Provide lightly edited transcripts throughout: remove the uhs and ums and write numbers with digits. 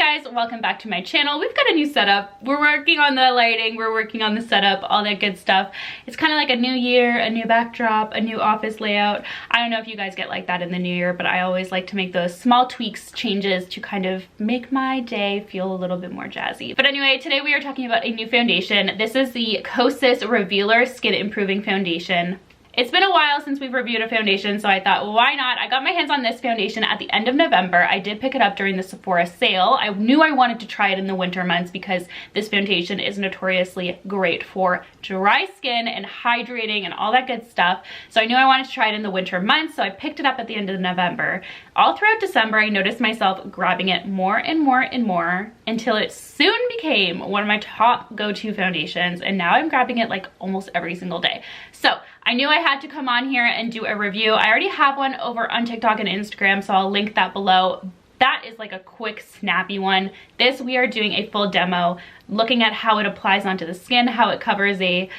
guys, welcome back to my channel. We've got a new setup. We're working on the lighting, we're working on the setup, all that good stuff. It's kind of like a new year, a new backdrop, a new office layout. I don't know if you guys get like that in the new year, but I always like to make those small tweaks, changes to kind of make my day feel a little bit more jazzy. But anyway, today we are talking about a new foundation. This is the Kosas Revealer Skin Improving Foundation. It's been a while since we've reviewed a foundation, so I thought, well, why not? I got my hands on this foundation at the end of November. I did pick it up during the Sephora sale. I knew I wanted to try it in the winter months because this foundation is notoriously great for dry skin and hydrating and all that good stuff. So I knew I wanted to try it in the winter months, so I picked it up at the end of November. All throughout December, I noticed myself grabbing it more and more and more until it soon became one of my top go-to foundations, and now I'm grabbing it like almost every single day. So I knew I had to come on here and do a review. I already have one over on TikTok and Instagram, so I'll link that below. That is like a quick, snappy one. This, we are doing a full demo, looking at how it applies onto the skin, how it covers a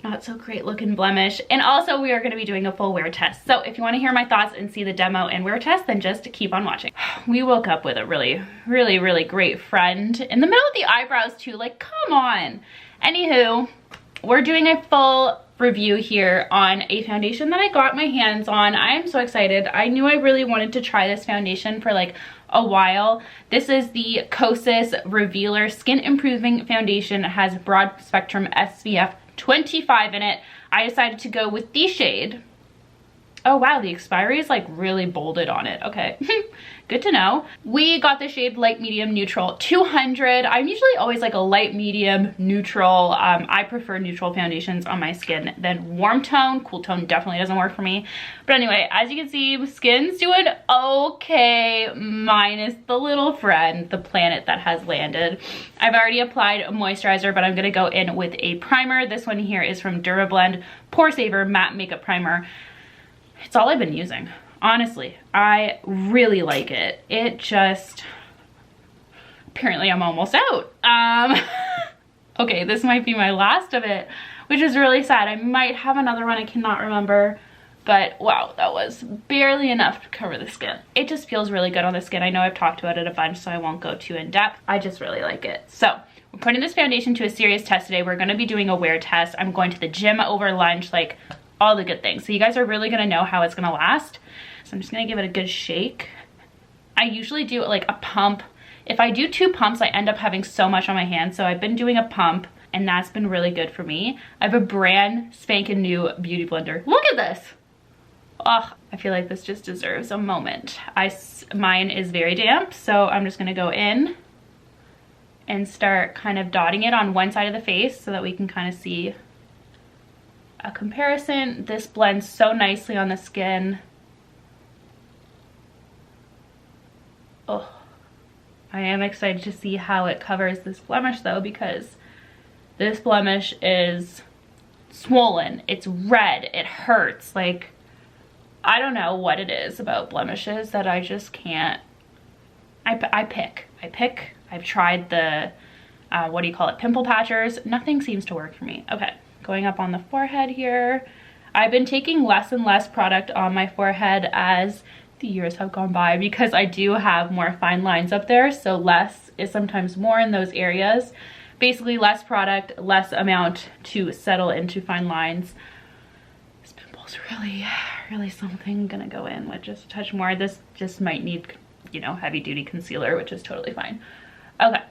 not so great looking blemish, and also we are going to be doing a full wear test. So if you want to hear my thoughts and see the demo and wear test, then just keep on watching. We woke up with a really great friend in the middle of the eyebrows too, like come on. Anywho, we're doing a full review here on a foundation that I got my hands on. I am so excited. I knew I really wanted to try this foundation for like a while. This is the Kosas Revealer Skin Improving Foundation. It has broad spectrum SPF 25 in it. I decided to go with the shade. Oh wow, the expiry is like really bolded on it. Okay, good to know. We got the shade light medium neutral 200. I'm usually always like a light medium neutral. I prefer neutral foundations on my skin than warm tone. Cool tone definitely doesn't work for me. But anyway, as you can see, skin's doing okay, minus the little friend, the planet that has landed. I've already applied a moisturizer, but I'm gonna go in with a primer. This one here is from Durablend Pore Saver Matte Makeup Primer. It's all I've been using. Honestly, I really like it. It just, apparently I'm almost out. Okay, this might be my last of it, which is really sad. I might have another one, I cannot remember. But wow, that was barely enough to cover the skin. It just feels really good on the skin. I know I've talked about it a bunch, so I won't go too in depth. I just really like it. So we're putting this foundation to a serious test today. We're gonna be doing a wear test. I'm going to the gym over lunch, like all the good things. So you guys are really gonna know how it's gonna last. So I'm just gonna give it a good shake. I usually do like a pump. If I do 2 pumps, I end up having so much on my hands. So I've been doing a pump and that's been really good for me. I have a brand spanking new beauty blender. Look at this. Oh, I feel like this just deserves a moment. Mine is very damp, so I'm just gonna go in and start kind of dotting it on one side of the face so that we can kind of see a comparison. This blends so nicely on the skin. Oh, I am excited to see how it covers this blemish though, because this blemish is swollen, it's red, it hurts. Like, I don't know what it is about blemishes that I just can't, I pick. I've tried the, what do you call it, pimple patchers. Nothing seems to work for me. Okay. Going up on the forehead here. I've been taking less and less product on my forehead as the years have gone by because I do have more fine lines up there, so less is sometimes more in those areas. Basically less product, less amount to settle into fine lines. This pimple's really something. I'm gonna go in with just a touch more. This just might need, you know, heavy duty concealer, which is totally fine. Okay.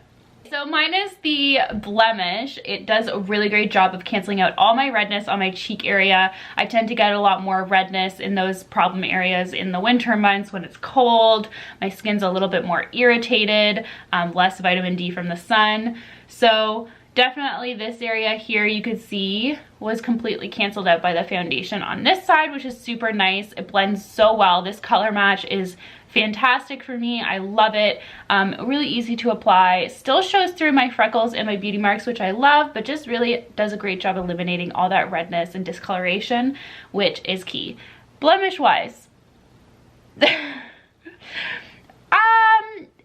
So minus the blemish, it does a really great job of canceling out all my redness on my cheek area. I tend to get a lot more redness in those problem areas in the winter months when it's cold. My skin's a little bit more irritated, less vitamin D from the sun. So definitely this area here you could see was completely canceled out by the foundation on this side, which is super nice. It blends so well. This color match is fantastic for me. I love it. Really easy to apply. Still shows through my freckles and my beauty marks, which I love, but just really does a great job eliminating all that redness and discoloration, which is key. Blemish wise,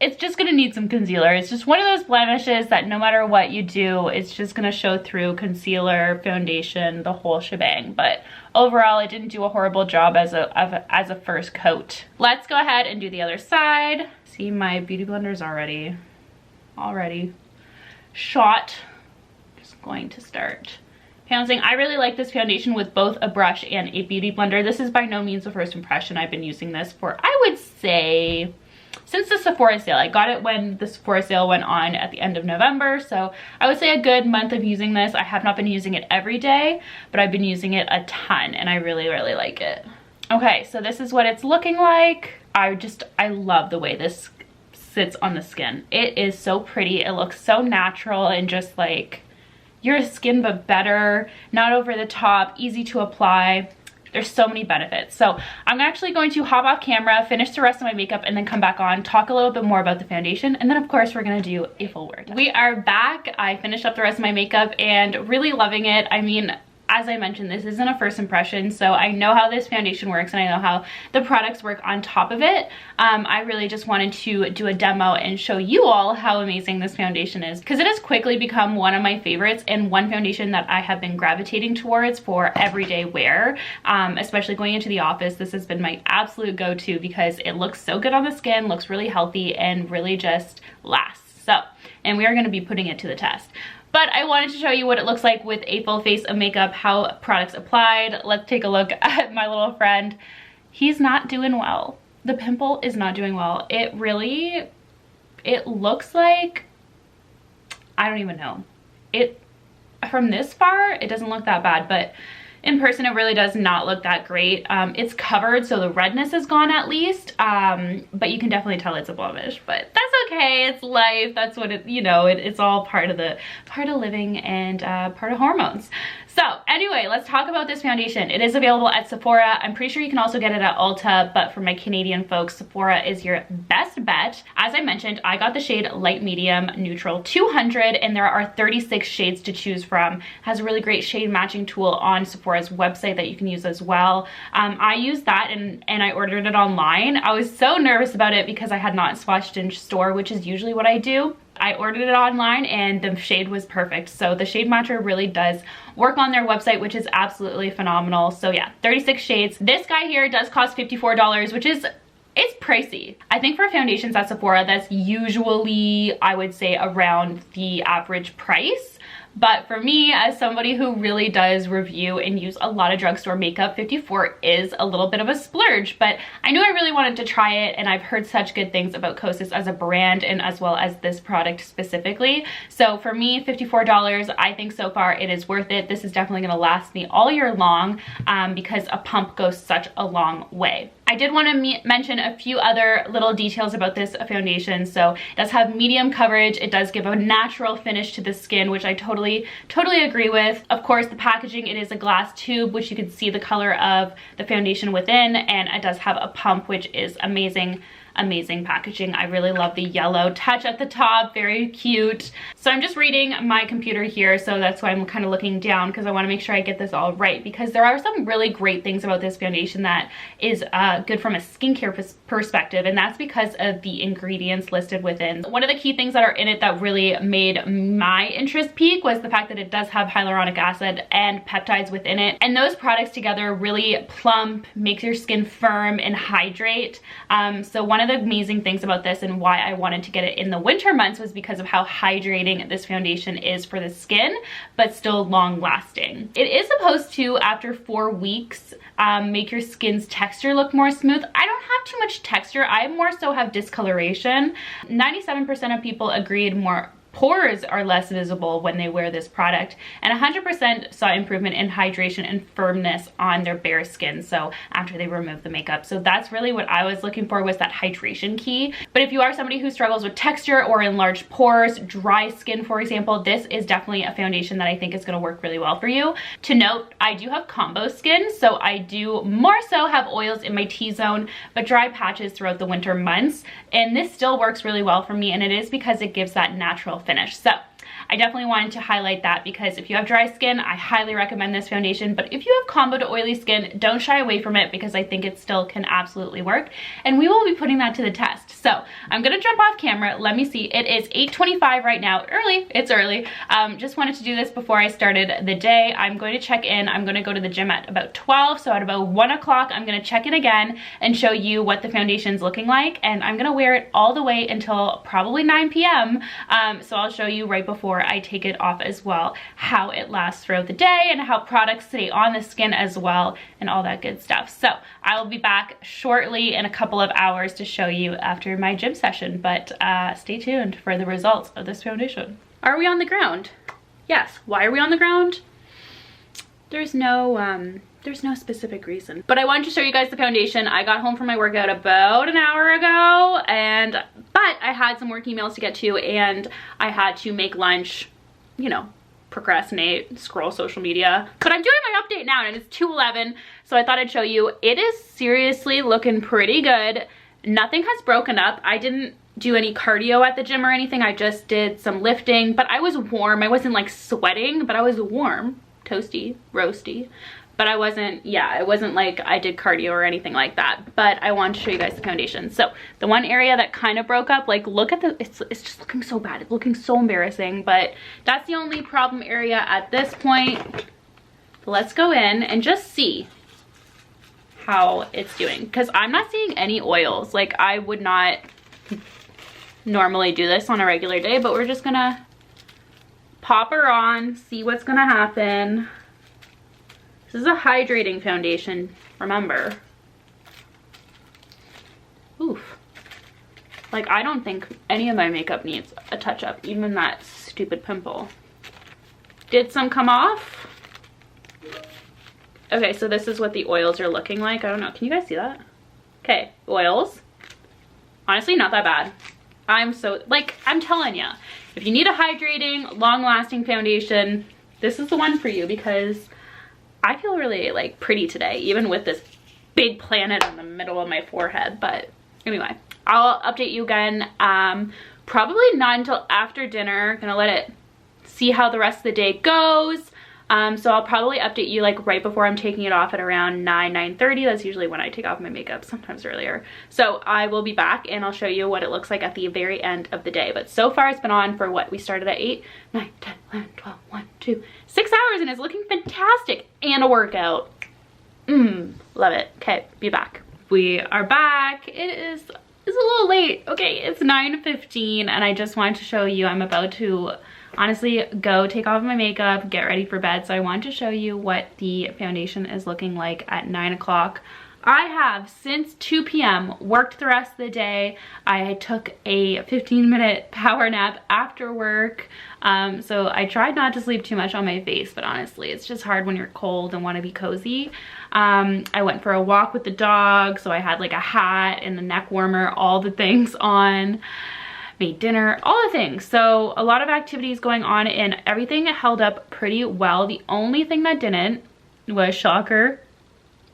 it's just gonna need some concealer. It's just one of those blemishes that no matter what you do, it's just gonna show through concealer, foundation, the whole shebang. But overall, it didn't do a horrible job as a first coat. Let's go ahead and do the other side. See, my beauty blender's already shot. Just going to start pouncing. I really like this foundation with both a brush and a beauty blender. This is by no means the first impression. I've been using this for, I would say, since the Sephora sale. I got it when the Sephora sale went on at the end of November, so I would say a good month of using this. I have not been using it every day, but I've been using it a ton, and I really, really like it. Okay, so this is what it's looking like. I love the way this sits on the skin. It is so pretty. It looks so natural and just like your skin, but better, not over the top, easy to apply. There's so many benefits. So I'm actually going to hop off camera, finish the rest of my makeup, and then come back on, talk a little bit more about the foundation, and then of course we're gonna do a full wear test. We are back. I finished up the rest of my makeup and really loving it. I mean, as I mentioned, this isn't a first impression, so I know how this foundation works and I know how the products work on top of it. I really just wanted to do a demo and show you all how amazing this foundation is, because it has quickly become one of my favorites and one foundation that I have been gravitating towards for everyday wear, especially going into the office. This has been my absolute go-to because it looks so good on the skin, looks really healthy, and really just lasts. So, and we are going to be putting it to the test. But I wanted to show you what it looks like with a full face of makeup, how products applied. Let's take a look at my little friend. He's not doing well. The pimple is not doing well. It looks like, I don't even know. From this far, it doesn't look that bad, but in person, it really does not look that great. It's covered, so the redness is gone at least, but you can definitely tell it's a blemish, but that's okay. It's life. That's what it, you know, it's all part of living and part of hormones. So anyway, let's talk about this foundation. It is available at Sephora. I'm pretty sure you can also get it at Ulta, but for my Canadian folks, Sephora is your best bet. As I mentioned, I got the shade Light Medium Neutral 200, and there are 36 shades to choose from. It has a really great shade matching tool on Sephora's website that you can use as well. I used that and I ordered it online. I was so nervous about it because I had not swatched in store, which is usually what I do. I ordered it online and the shade was perfect. So the shade matcher really does work on their website, which is absolutely phenomenal. So yeah, 36 shades. This guy here does cost $54, which is, it's pricey. I think for foundations at Sephora, that's usually, I would say, around the average price. But for me, as somebody who really does review and use a lot of drugstore makeup, 54 is a little bit of a splurge, but I knew I really wanted to try it, and I've heard such good things about Kosas as a brand and as well as this product specifically. So for me, $54, I think so far it is worth it. This is definitely gonna last me all year long because a pump goes such a long way. I did want to mention a few other little details about this foundation. So it does have medium coverage. It does give a natural finish to the skin, which I totally agree with. Of course, the packaging, it is a glass tube, which you can see the color of the foundation within, and it does have a pump, which is amazing packaging. I really love the yellow touch at the top, very cute. So I'm just reading my computer here, so that's why I'm kind of looking down, because I want to make sure I get this all right, because there are some really great things about this foundation that is good from a skincare perspective, and that's because of the ingredients listed within. One of the key things that are in it that really made my interest peak was the fact that it does have hyaluronic acid and peptides within it, and those products together really plump, make your skin firm and hydrate. So one of the amazing things about this and why I wanted to get it in the winter months was because of how hydrating this foundation is for the skin, but still long lasting. It is supposed to, after 4 weeks, make your skin's texture look more smooth. I don't have too much texture. I more so have discoloration. 97% of people agreed more pores are less visible when they wear this product, and 100% saw improvement in hydration and firmness on their bare skin, so after they remove the makeup. So that's really what I was looking for, was that hydration key. But if you are somebody who struggles with texture or enlarged pores, dry skin for example, this is definitely a foundation that I think is going to work really well for you. To note, I do have combo skin, so I do more so have oils in my T-zone but dry patches throughout the winter months, and this still works really well for me, and it is because it gives that natural finish. So I definitely wanted to highlight that because if you have dry skin, I highly recommend this foundation. But if you have combo to oily skin, don't shy away from it because I think it still can absolutely work. And we will be putting that to the test. So I'm gonna jump off camera. Let me see. It is 8:25 right now. Early. It's early. Just wanted to do this before I started the day. I'm going to check in. I'm going to go to the gym at about 12. So at about 1 o'clock, I'm going to check in again and show you what the foundation's looking like. And I'm going to wear it all the way until probably 9 p.m. So I'll show you right before I take it off as well, how it lasts throughout the day and how products stay on the skin as well and all that good stuff. So I will be back shortly in a couple of hours to show you after my gym session, but stay tuned for the results of this foundation. Are we on the ground? Yes. Why are we on the ground? There's no specific reason. But I wanted to show you guys the foundation. I got home from my workout about an hour ago, but I had some work emails to get to and I had to make lunch, you know, procrastinate, scroll social media. But I'm doing my update now and it's 2:11, so I thought I'd show you. It is seriously looking pretty good. Nothing has broken up. I didn't do any cardio at the gym or anything. I just did some lifting, but I was warm. I wasn't like sweating, but I was warm, toasty, roasty. But I wasn't, yeah, it wasn't like I did cardio or anything like that. But I wanted to show you guys the foundation. So the one area that kind of broke up, like look at the, it's just looking so bad. It's looking so embarrassing, but that's the only problem area at this point. Let's go in and just see how it's doing. Because I'm not seeing any oils. Like I would not normally do this on a regular day, but we're just gonna pop her on, see what's gonna happen. This is a hydrating foundation, remember. Oof. Like I don't think any of my makeup needs a touch up, even that stupid pimple. Did some come off? Okay, so this is what the oils are looking like. I don't know, can you guys see that? Okay, oils. Honestly, not that bad. I'm telling you, if you need a hydrating, long-lasting foundation, this is the one for you because I feel really like pretty today, even with this big planet in the middle of my forehead. But anyway, I'll update you again, probably not until after dinner. Gonna let it see how the rest of the day goes. So I'll probably update you like right before I'm taking it off at around 9:30. That's usually when I take off my makeup, sometimes earlier. So I will be back and I'll show you what it looks like at the very end of the day. But so far it's been on for what? We started at 8, 9, 10, 11, 12, 1, 2, 6 hours and it's looking fantastic. And a workout. Love it. Okay, be back. We are back. It's a little late. Okay, it's 9:15 and I just wanted to show you I'm about to honestly go take off my makeup, get ready for bed. So I want to show you what the foundation is looking like at 9 o'clock. I have since 2 p.m. worked the rest of the day. I took a 15-minute power nap after work. So I tried not to sleep too much on my face, but honestly, it's just hard when you're cold and want to be cozy. I went for a walk with the dog, so I had like a hat and a neck warmer, all the things on. Made dinner, all the things. So a lot of activities going on and everything held up pretty well. The only thing that didn't was, shocker,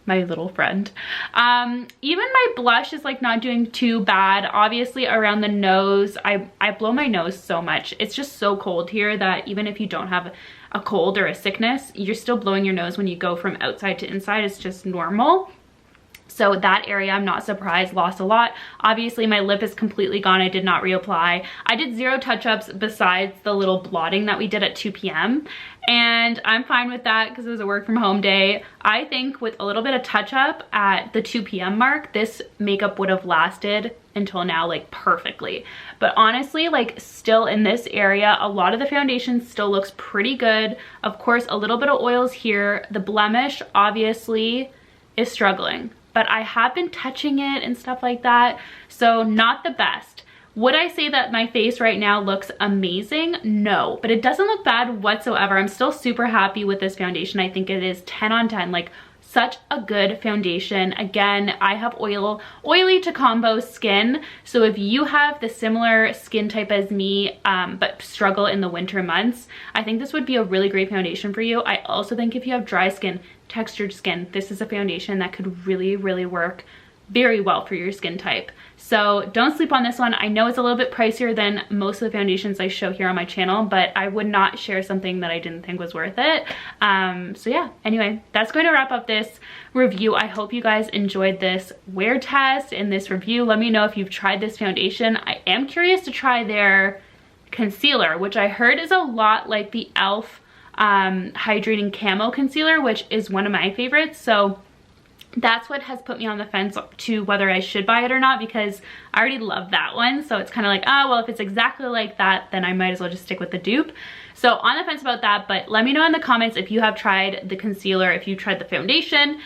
my little friend. Even my blush is like not doing too bad. Obviously around the nose, I blow my nose so much. It's just so cold here that even if you don't have a cold or a sickness, you're still blowing your nose when you go from outside to inside. It's just normal. So that area, I'm not surprised, lost a lot. Obviously, my lip is completely gone. I did not reapply. I did 0 touch-ups besides the little blotting that we did at 2 p.m. And I'm fine with that because it was a work from home day. I think with a little bit of touch-up at the 2 p.m. mark, this makeup would have lasted until now, like perfectly. But honestly, like still in this area, a lot of the foundation still looks pretty good. Of course, a little bit of oils here. The blemish obviously is struggling, but I have been touching it and stuff like that, so not the best. Would I say that my face right now looks amazing? No, but it doesn't look bad whatsoever. I'm still super happy with this foundation. I think it is 10 on 10, like such a good foundation. Again, I have oily to combo skin, so if you have the similar skin type as me, but struggle in the winter months, I think this would be a really great foundation for you. I also think if you have dry skin, textured skin, this is a foundation that could really, really work very well for your skin type. So don't sleep on this one. I know it's a little bit pricier than most of the foundations I show here on my channel, but I would not share something that I didn't think was worth it. So yeah, anyway, that's going to wrap up this review. I hope you guys enjoyed this wear test and this review. Let me know if you've tried this foundation. I am curious to try their concealer, which I heard is a lot like the e.l.f. Hydrating Camo Concealer, which is one of my favorites. So that's what has put me on the fence to whether I should buy it or not, because I already love that one. So it's kind of like, oh, well, if it's exactly like that, then I might as well just stick with the dupe. So on the fence about that, but let me know in the comments if you have tried the concealer, if you tried the foundation,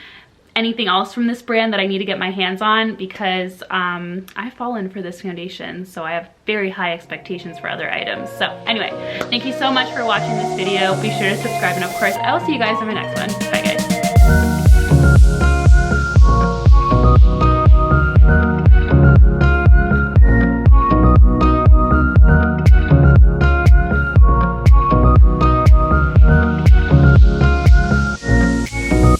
anything else from this brand that I need to get my hands on, because I've fallen for this foundation, so I have very high expectations for other items. So anyway, thank you so much for watching this video. Be sure to subscribe, and of course, I will see you guys in my next one. Bye guys.